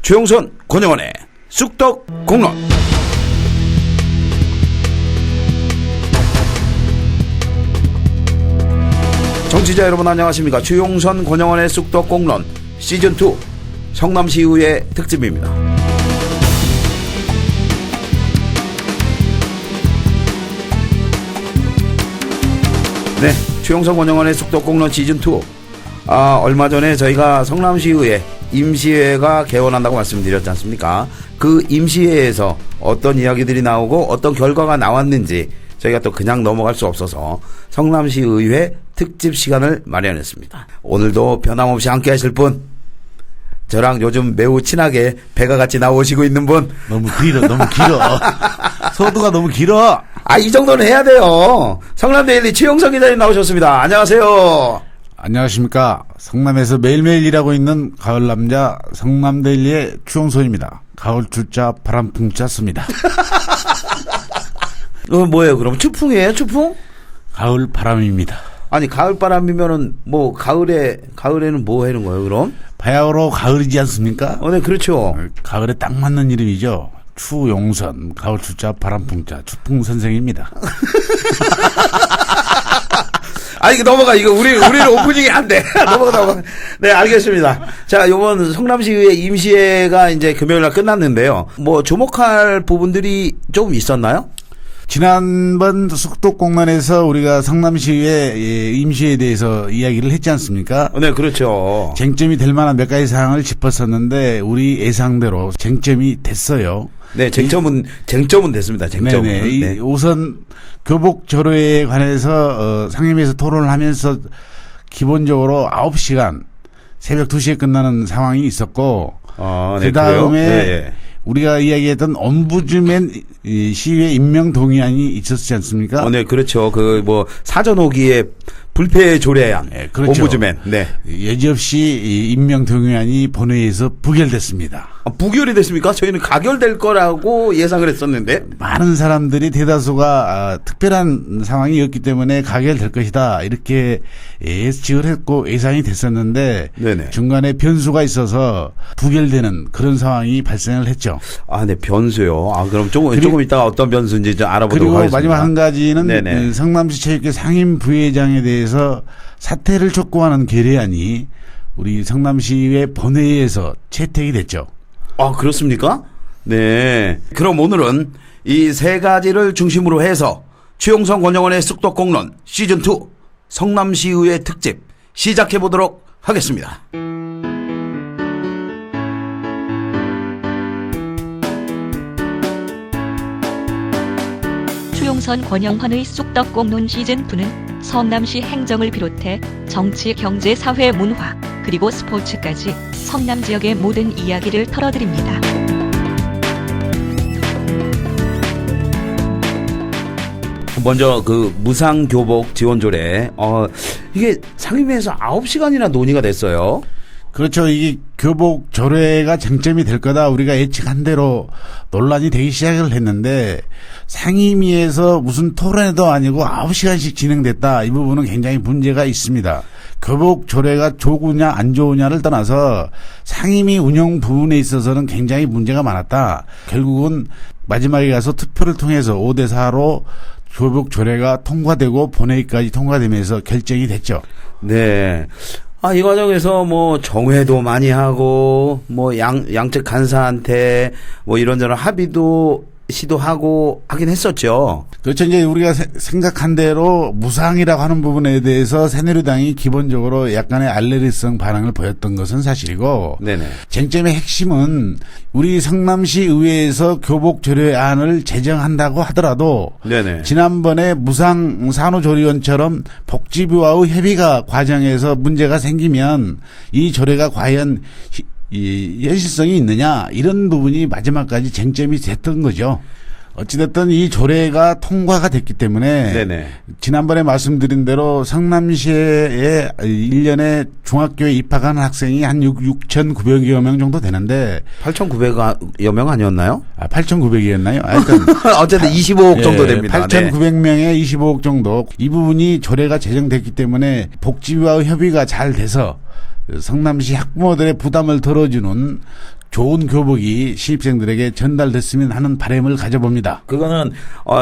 최용선 권영원의 쑥떡 공론. 정치자 여러분 안녕하십니까. 최용선 권영원의 쑥떡 공론 시즌2 성남시의회 특집입니다. 네, 최용선 권영원의 쑥떡 공론 시즌2. 얼마 전에 저희가 성남시의회 임시회가 개원한다고 말씀드렸지 않습니까? 그 임시회에서 어떤 이야기들이 나오고 어떤 결과가 나왔는지 저희가 또 그냥 넘어갈 수 없어서 성남시의회 특집 시간을 마련했습니다. 오늘도 변함없이 함께 하실 분, 저랑 요즘 매우 친하게 배가 같이 나오시고 있는 분. 너무 길어. 소두가 너무 길어. 이 정도는 해야 돼요. 성남데일리 최용선 기자님 나오셨습니다. 안녕하세요. 안녕하십니까. 성남에서 매일매일 일하고 있는 가을 남자 성남데일리의 추용선입니다. 가을 출자 바람풍자 씁니다. 뭐예요 그럼? 추풍이에요 추풍? 가을 바람입니다. 아니 가을 바람이면은 뭐 가을에는 뭐 하는 거예요 그럼? 바야흐로 가을이지 않습니까? 네 그렇죠. 가을에 딱 맞는 이름이죠. 추용선 가을 출자 바람풍자 추풍 선생입니다. 이거 넘어가. 이거 우리는 오프닝이 안 돼. 넘어가. 네, 알겠습니다. 자, 요번 성남시의회 임시회가 이제 금요일날 끝났는데요. 뭐 주목할 부분들이 좀 있었나요? 지난번 쑥떡공론에서 우리가 성남시의회 임시회에 대해서 이야기를 했지 않습니까? 네, 그렇죠. 쟁점이 될 만한 몇 가지 사항을 짚었었는데 우리 예상대로 쟁점이 됐어요. 네, 쟁점은 됐습니다. 쟁점은. 네. 우선 교복 조례에 관해서 상임위에서 토론을 하면서 기본적으로 9시간 새벽 2시에 끝나는 상황이 있었고 네, 그다음에 네. 우리가 이야기했던 ombudsman 시의회 임명 동의안이 있었지 않습니까? 네, 그렇죠. 사전 호기에 불패 조례안. 네, 그렇죠. ombudsman. 네. 여지없이 임명 동의안이 본회의에서 부결됐습니다. 부결이 됐습니까? 저희는 가결될 거라고 예상을 했었는데. 많은 사람들이 대다수가 특별한 상황이었기 때문에 가결될 것이다 이렇게 예측을 했고 예상이 됐었는데 네네. 중간에 변수가 있어서 부결되는 그런 상황이 발생을 했죠. 네, 변수요. 그럼 조금 이따가 어떤 변수인지 좀 알아보도록 그리고 하겠습니다. 마지막 한 가지는 네네. 성남시 체육회 상임 부회장에 대해서 사퇴를 촉구하는 결의안이 우리 성남시의 본회의에서 채택이 됐죠. 그렇습니까? 네. 그럼 오늘은 이 세 가지를 중심으로 해서 최용선 권영원의 쑥떡 공론 시즌2 성남시의회 특집 시작해 보도록 하겠습니다. 최용선 권영헌의 쑥떡 공론 시즌2는 성남시 행정을 비롯해 정치, 경제, 사회, 문화, 그리고 스포츠까지 성남 지역의 모든 이야기를 털어드립니다. 먼저 무상교복 지원조례. 이게 상임위에서 9시간이나 논의가 됐어요. 그렇죠. 이게 교복 조례가 쟁점이 될 거다 우리가 예측한 대로 논란이 되기 시작을 했는데 상임위에서 무슨 토론회도 아니고 9시간씩 진행됐다. 이 부분은 굉장히 문제가 있습니다. 교복 조례가 좋으냐 안 좋으냐를 떠나서 상임위 운영 부분에 있어서는 굉장히 문제가 많았다. 결국은 마지막에 가서 투표를 통해서 5대4로 교복 조례가 통과되고 본회의까지 통과되면서 결정이 됐죠. 네. 이 과정에서 정회도 많이 하고 양측 간사한테 이런저런 합의도 시도하고 하긴 했었죠. 그렇죠. 이제 우리가 생각한 대로 무상이라고 하는 부분에 대해서 새누리당이 기본적으로 약간의 알레르기성 반응을 보였던 것은 사실이고 네네. 쟁점의 핵심은 우리 성남시 의회에서 교복 조례안을 제정한다고 하더라도 네네. 지난번에 무상 산후조리원처럼 복지부와의 협의가 과정에서 문제가 생기면 이 조례가 과연 이 현실성이 있느냐 이런 부분이 마지막까지 쟁점이 됐던 거죠. 어찌됐든 이 조례가 통과가 됐기 때문에 네네. 지난번에 말씀드린 대로 성남시에 1년에 중학교에 입학하는 학생이 한 6,900여 명 정도 되는데 8,900여 명 아니었나요? 8,900이었나요? 어쨌든 25억 정도 됩니다. 8,900명에 25억 정도. 이 부분이 조례가 제정됐기 때문에 복지부와 협의가 잘 돼서 성남시 학부모들의 부담을 덜어주는 좋은 교복이 신입생들에게 전달됐으면 하는 바람을 가져봅니다. 그거는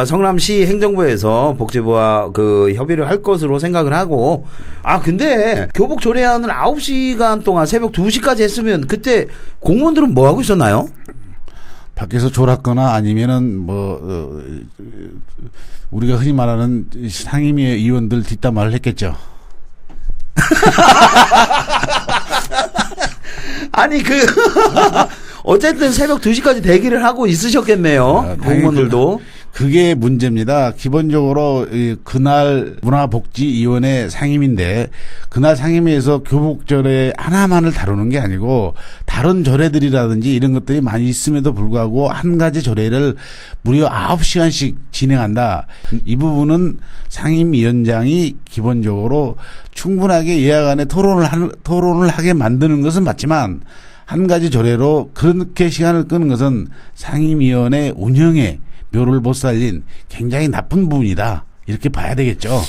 성남시 행정부에서 복지부와 그 협의를 할 것으로 생각을 하고 근데 교복 조례안을 9시간 동안 새벽 2시까지 했으면 그때 공무원들은 뭐 하고 있었나요? 밖에서 졸았거나 아니면은 우리가 흔히 말하는 상임위 의원들 뒷담화를 했겠죠. 아니 어쨌든 새벽 2시까지 대기를 하고 있으셨겠네요. 공무원들도. 그게 문제입니다. 기본적으로 그날 문화복지위원회 상임인데 그날 상임위에서 교복조례 하나만을 다루는 게 아니고 다른 조례들이라든지 이런 것들이 많이 있음에도 불구하고 한 가지 조례를 무려 9시간씩 진행한다. 이 부분은 상임위원장이 기본적으로 충분하게 예약 안에 토론을 하게 만드는 것은 맞지만 한 가지 조례로 그렇게 시간을 끄는 것은 상임위원회 운영에 묘를 못 살린 굉장히 나쁜 부분이다. 이렇게 봐야 되겠죠.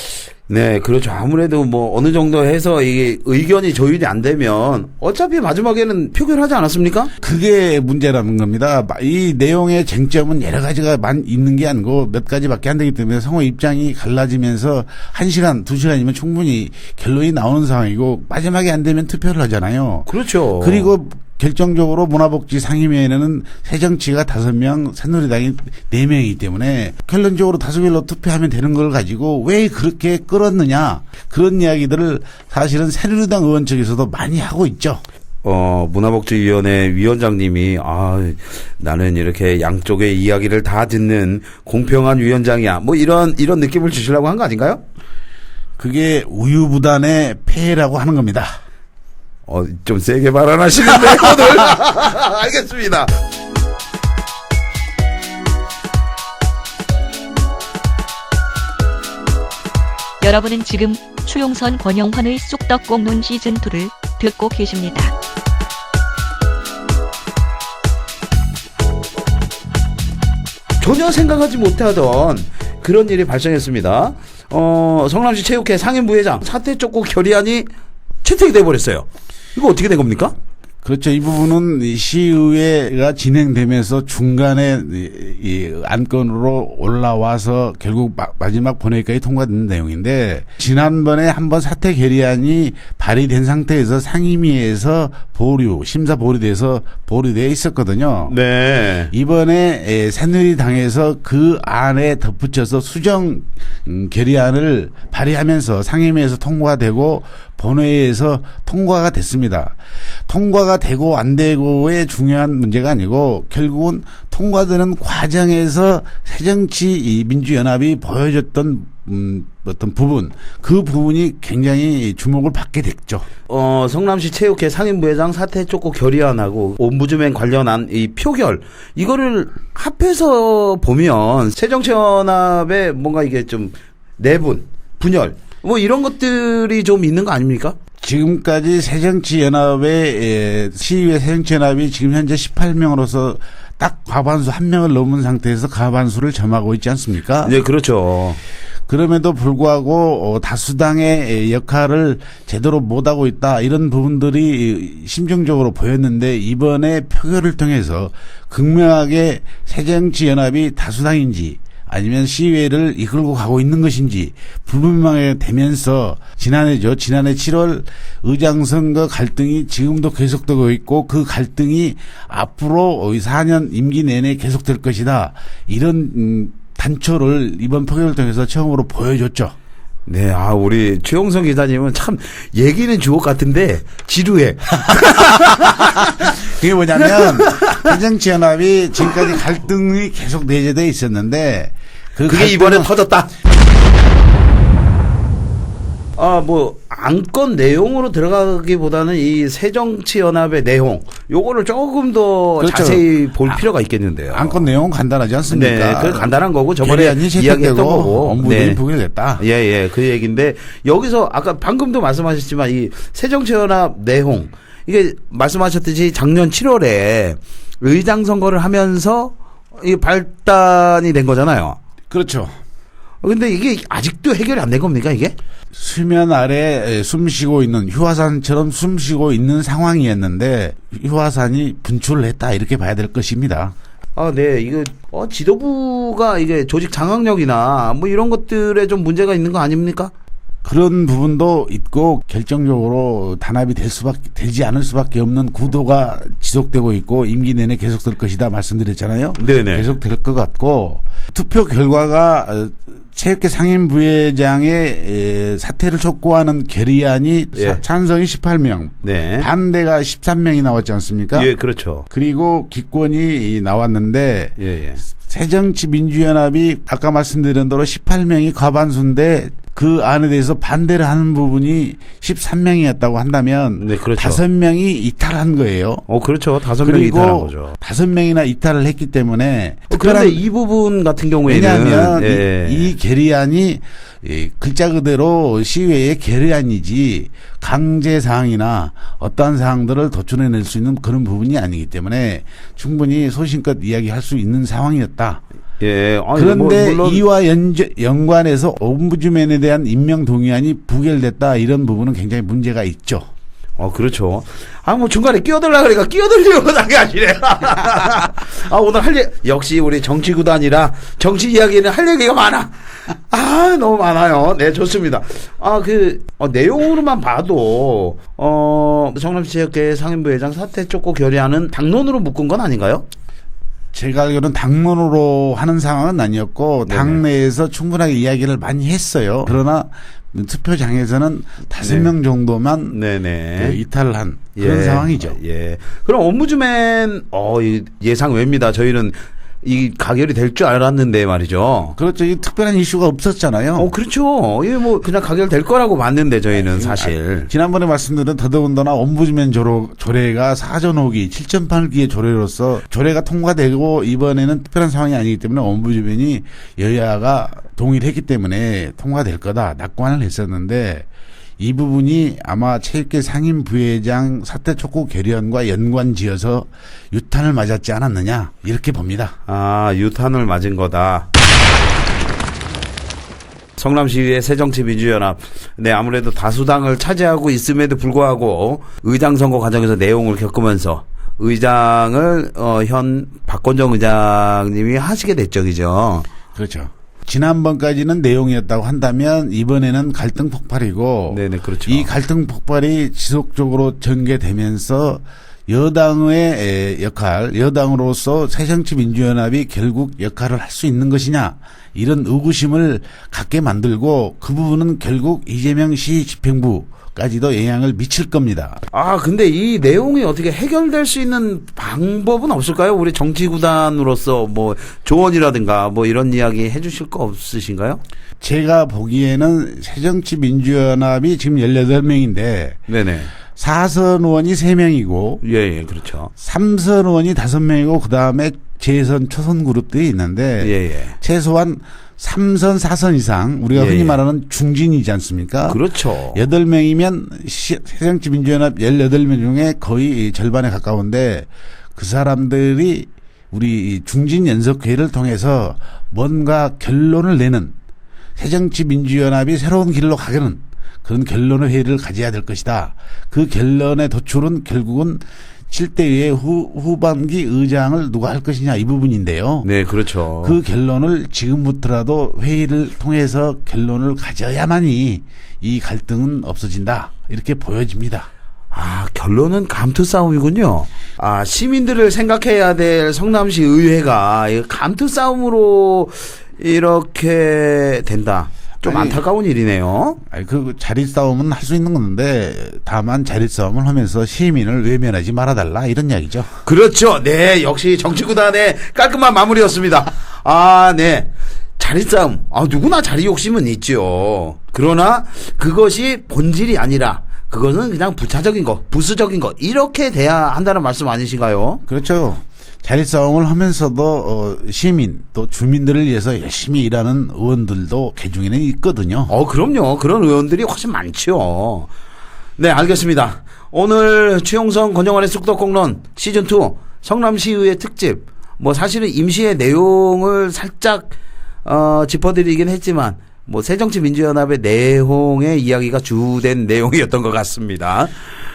네, 그렇죠. 아무래도 어느 정도 해서 이게 의견이 조율이 안 되면 어차피 마지막에는 표결하지 않았습니까? 그게 문제라는 겁니다. 이 내용의 쟁점은 여러 가지가 있는 게 아니고 몇 가지밖에 안 되기 때문에 상호 입장이 갈라지면서 1시간, 2시간이면 충분히 결론이 나오는 상황이고 마지막에 안 되면 투표를 하잖아요. 그렇죠. 그리고 결정적으로 문화복지 상임위에는 새정치가 5명, 새누리당이 4명이기 때문에 결론적으로 다수결로 투표하면 되는 걸 가지고 왜 그렇게 끌었느냐 그런 이야기들을 사실은 새누리당 의원 측에서도 많이 하고 있죠. 문화복지위원회 위원장님이 나는 이렇게 양쪽의 이야기를 다 듣는 공평한 위원장이야. 이런 느낌을 주시려고 한 거 아닌가요? 그게 우유부단의 폐해라고 하는 겁니다. 좀 세게 발언하시는데, 오늘. 알겠습니다. 여러분은 지금 추용선 권영환의 쑥떡공론 시즌2를 듣고 계십니다. 전혀 생각하지 못하던 그런 일이 발생했습니다. 성남시 체육회 상임부회장 사퇴 촉구 결의안이 채택이 돼버렸어요. 이거 어떻게 된 겁니까? 그렇죠. 이 부분은 시의회가 진행되면서 중간에 이 안건으로 올라와서 결국 마지막 본회의까지 통과된 내용인데 지난번에 한번 사퇴 결의안이 발의된 상태에서 상임위에서 심사 보류돼서 보류되어 있었거든요. 네. 이번에 새누리당에서 그 안에 덧붙여서 수정 결의안을 발의하면서 상임위에서 통과되고 본회의에서 통과가 됐습니다. 통과가 되고 안 되고의 중요한 문제가 아니고 결국은 통과되는 과정에서 새정치 민주연합이 보여줬던 어떤 부분, 그 부분이 굉장히 주목을 받게 됐죠. 성남시 체육회 상임부회장 사퇴 촉구 결의안하고 옴부즈맨 관련한 이 표결, 이거를 합해서 보면 새정치연합의 뭔가 이게 좀 내분, 분열, 이런 것들이 좀 있는 거 아닙니까? 지금까지 새정치연합의 시의회 새정치연합이 지금 현재 18명으로서 딱 과반수 1명을 넘은 상태에서 과반수를 점하고 있지 않습니까? 네, 그렇죠. 그럼에도 불구하고 다수당의 역할을 제대로 못하고 있다 이런 부분들이 심정적으로 보였는데 이번에 표결을 통해서 극명하게 새정치연합이 다수당인지 아니면 시의회를 이끌고 가고 있는 것인지 불분명하게 되면서 지난해 7월 의장선거 갈등이 지금도 계속되고 있고 그 갈등이 앞으로 4년 임기 내내 계속될 것이다. 이런 단초를 이번 표결을 통해서 처음으로 보여줬죠. 네, 우리 최용선 기자님은 참 얘기는 주옥 같은데 지루해. 그게 뭐냐면 새정치연합이 지금까지 갈등이 계속 내재되어 있었는데 그게 이번에 터졌다. 안건 내용으로 들어가기보다는 이 새정치연합의 내용, 요거를 조금 더 그렇죠. 자세히 볼 필요가 있겠는데요. 안건 내용은 간단하지 않습니까? 네, 그 간단한 거고 저번에 이야기했던 거고. 업무들이 부결됐다. 예, 그 얘기인데 여기서 아까 방금도 말씀하셨지만 이 새정치연합 내용, 이게 말씀하셨듯이 작년 7월에 의장 선거를 하면서 이게 발단이 된 거잖아요. 그렇죠. 근데 이게 아직도 해결이 안 된 겁니까, 이게? 수면 아래 숨쉬고 있는 휴화산처럼 숨쉬고 있는 상황이었는데 휴화산이 분출을 했다 이렇게 봐야 될 것입니다. 아, 네. 이거 지도부가 이게 조직 장악력이나 뭐 이런 것들에 좀 문제가 있는 거 아닙니까? 그런 부분도 있고 결정적으로 단합이 되지 않을 수밖에 없는 구도가 지속되고 있고 임기 내내 계속될 것이다 말씀드렸잖아요. 네네. 계속될 것 같고 투표 결과가 체육회 상임부회장의 사퇴를 촉구하는 결의안이 예. 찬성이 18명, 네. 반대가 13명이 나왔지 않습니까? 예, 그렇죠. 그리고 기권이 나왔는데 예. 새정치민주연합이 아까 말씀드린 대로 18명이 과반수인데 그 안에 대해서 반대를 하는 부분이 13명이었다고 한다면 네, 그렇죠. 5명이 이탈한 거예요. 그렇죠. 5명이 이탈한 거죠. 5명이나 이탈을 했기 때문에 그런데 이 부분 같은 경우에는 왜냐하면 예. 이 결의안이 글자 그대로 시의회의 결의안이지 강제 사항이나 어떠한 사항들을 도출해낼 수 있는 그런 부분이 아니기 때문에 충분히 소신껏 이야기할 수 있는 상황이었다. 예. 아니, 그런데 물론 이와 연관해서 옴부즈맨에 대한 임명 동의안이 부결됐다 이런 부분은 굉장히 문제가 있죠. 그렇죠. 중간에 끼어들라 그러니까 끼어들려고 나게 하시네. 오늘 역시 우리 정치구단이라 정치 이야기는 할 얘기가 많아. 너무 많아요. 네, 좋습니다. 내용으로만 봐도, 성남시의회 상임부회장 사퇴 촉구 결의안은 당론으로 묶은 건 아닌가요? 제가 알기로는 당론으로 하는 상황은 아니었고, 네네. 당내에서 충분하게 이야기를 많이 했어요. 그러나, 투표장에서는 5명 정도만 네네. 이탈을 한 그런 상황이죠. 예. 그럼 옴부즈맨 예상 외입니다. 저희는 이 가결이 될 줄 알았는데 말이죠. 그렇죠. 이 특별한 이슈가 없었잖아요. 그렇죠. 이게 그냥 가결될 거라고 봤는데 저희는 사실. 지난번에 말씀드린 더더군다나 옴부즈맨 조례가 사전호기 7.8기의 조례로서 조례가 통과되고 이번에는 특별한 상황이 아니기 때문에 옴부즈맨이 여야가 동의를 했기 때문에 통과될 거다 낙관을 했었는데 이 부분이 아마 체육회 상임부회장 사퇴 촉구 결의안과 연관지어서 유탄을 맞았지 않았느냐 이렇게 봅니다. 유탄을 맞은 거다. 성남시의 새정치민주연합, 네, 아무래도 다수당을 차지하고 있음에도 불구하고 의장 선거 과정에서 내용을 겪으면서 의장을 현 박건정 의장님이 하시게 됐죠, 그죠? 그렇죠. 지난번까지는 내용이었다고 한다면 이번에는 갈등 폭발이고, 네네, 그렇죠. 이 갈등 폭발이 지속적으로 전개되면서 여당의 역할, 여당으로서 새정치민주연합이 결국 역할을 할 수 있는 것이냐 이런 의구심을 갖게 만들고 그 부분은 결국 이재명 시 집행부까지도 영향을 미칠 겁니다. 근데 이 내용이 어떻게 해결될 수 있는 방법은 없을까요? 우리 정치구단으로서 조언이라든가 이런 이야기 해주실 거 없으신가요? 제가 보기에는 새정치민주연합이 지금 18명인데 네네. 4선 의원이 3명이고 예, 그렇죠. 3선 의원이 5명이고 그다음에 재선 초선 그룹들이 있는데 예. 최소한 3선 4선 이상 우리가 흔히 말하는 중진이지 않습니까? 그렇죠. 8명이면 새정치민주연합 18명 중에 거의 절반에 가까운데 그 사람들이 우리 중진연석회의를 통해서 뭔가 결론을 내는 새정치민주연합이 새로운 길로 가게는 그런 결론의 회의를 가져야 될 것이다. 그 결론의 도출은 결국은 7대의 후반기 의장을 누가 할 것이냐 이 부분인데요. 네, 그렇죠. 그 결론을 지금부터라도 회의를 통해서 결론을 가져야만이 이 갈등은 없어진다. 이렇게 보여집니다. 결론은 감투 싸움이군요. 시민들을 생각해야 될 성남시 의회가 감투 싸움으로 이렇게 된다. 좀 안타까운 일이네요. 그 자리 싸움은 할 수 있는 건데 다만 자리 싸움을 하면서 시민을 외면하지 말아달라 이런 이야기죠. 그렇죠. 네, 역시 정치구단의 깔끔한 마무리였습니다. 네. 자리 싸움. 누구나 자리 욕심은 있죠. 그러나 그것이 본질이 아니라 그것은 그냥 부차적인 거, 부수적인 거 이렇게 돼야 한다는 말씀 아니신가요? 그렇죠. 자리 싸움을 하면서도 시민 또 주민들을 위해서 열심히 일하는 의원들도 개중에는 있거든요. 그럼요. 그런 의원들이 훨씬 많죠. 네, 알겠습니다. 오늘 최용성 권영환의 쑥덕공론 시즌2 성남시의회 특집 사실은 임시의 내용을 살짝 짚어드리긴 했지만 뭐 새정치민주연합의 내홍의 이야기가 주된 내용이었던 것 같습니다.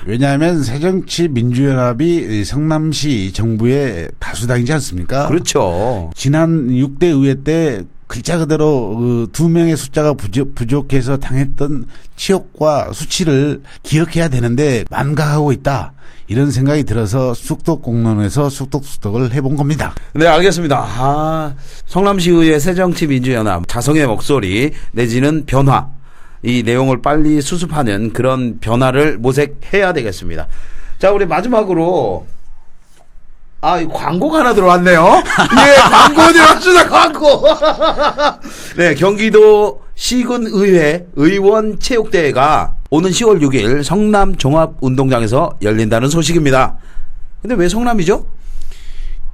왜냐하면 새정치민주연합이 성남시 정부의 다수당이지 않습니까? 그렇죠. 지난 6대 의회 때 글자 그대로 그 2명의 숫자가 부족해서 당했던 치욕과 수치를 기억해야 되는데 만각하고 있다. 이런 생각이 들어서 쑥덕공론에서 쑥덕쑥덕을 해본 겁니다. 네, 알겠습니다. 성남시의회 새정치민주연합 자성의 목소리 내지는 변화, 이 내용을 빨리 수습하는 그런 변화를 모색해야 되겠습니다. 자, 우리 마지막으로 이 광고가 하나 들어왔네요. 예, 광고 들어왔습니다, 광고. 네, 경기도 시군의회 의원체육대회가 오는 10월 6일 성남 종합운동장에서 열린다는 소식입니다. 근데 왜 성남이죠?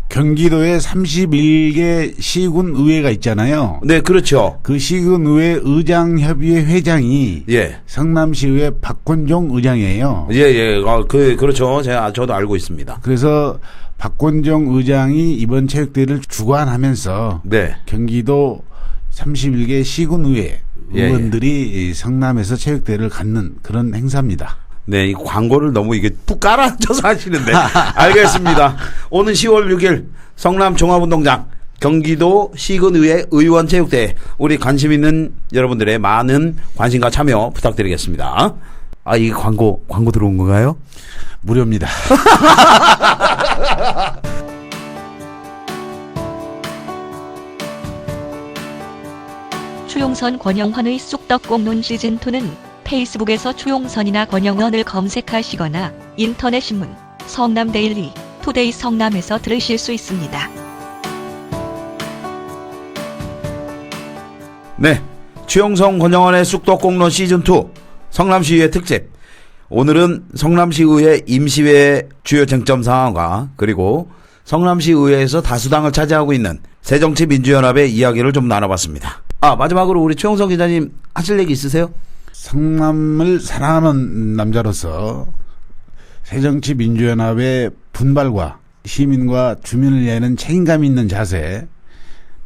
경기도에 31개 시군의회가 있잖아요. 네, 그렇죠. 그 시군의회 의장협의회 회장이 예. 성남시의회 박건종 의장이에요. 예. 그렇죠. 저도 알고 있습니다. 그래서 박건종 의장이 이번 체육대회를 주관하면서 네. 경기도 31개 시군의회 의원들이 성남에서 체육대회를 갖는 그런 행사입니다. 네, 이 광고를 너무 이게 푹 깔아앉혀서 하시는데. 알겠습니다. 오는 10월 6일 성남 종합운동장 경기도 시군의회 의원체육대회, 우리 관심 있는 여러분들의 많은 관심과 참여 부탁드리겠습니다. 이 광고 들어온 건가요? 무료입니다. 추용선 권영헌의 쑥떡공론 시즌2는 페이스북에서 추용선이나 권영헌을 검색하시거나 인터넷 신문 성남데일리, 투데이 성남에서 들으실 수 있습니다. 네, 추용선 권영헌의 쑥떡공론 시즌2 성남시의회 특집. 오늘은 성남시의회 임시회 주요 쟁점 사항과 그리고 성남시의회에서 다수당을 차지하고 있는 새정치민주연합의 이야기를 좀 나눠봤습니다. 마지막으로 우리 최용성 기자님 하실 얘기 있으세요? 성남을 사랑하는 남자로서 새정치민주연합의 분발과 시민과 주민을 위하는 책임감 있는 자세,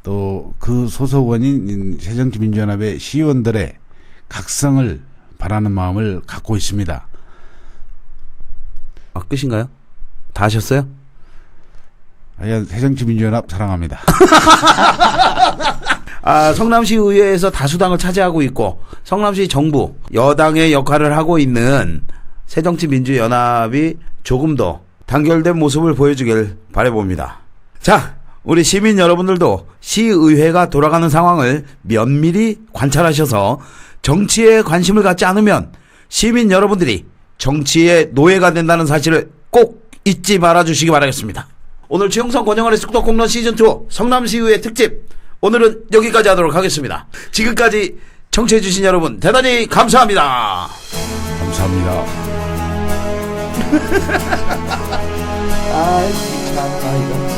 또 그 소속원인 새정치민주연합의 시의원들의 각성을 바라는 마음을 갖고 있습니다. 끝인가요? 다 하셨어요? 새정치민주연합 사랑합니다. 성남시 의회에서 다수당을 차지하고 있고 성남시 정부 여당의 역할을 하고 있는 새정치민주연합이 조금 더 단결된 모습을 보여주길 바라봅니다. 자, 우리 시민 여러분들도 시의회가 돌아가는 상황을 면밀히 관찰하셔서 정치에 관심을 갖지 않으면 시민 여러분들이 정치의 노예가 된다는 사실을 꼭 잊지 말아주시기 바라겠습니다. 오늘 최용선 권영헌의 쑥떡공론 시즌2 성남시의회 특집, 오늘은 여기까지 하도록 하겠습니다. 지금까지 청취해주신 여러분 대단히 감사합니다. 감사합니다. 참, 이거.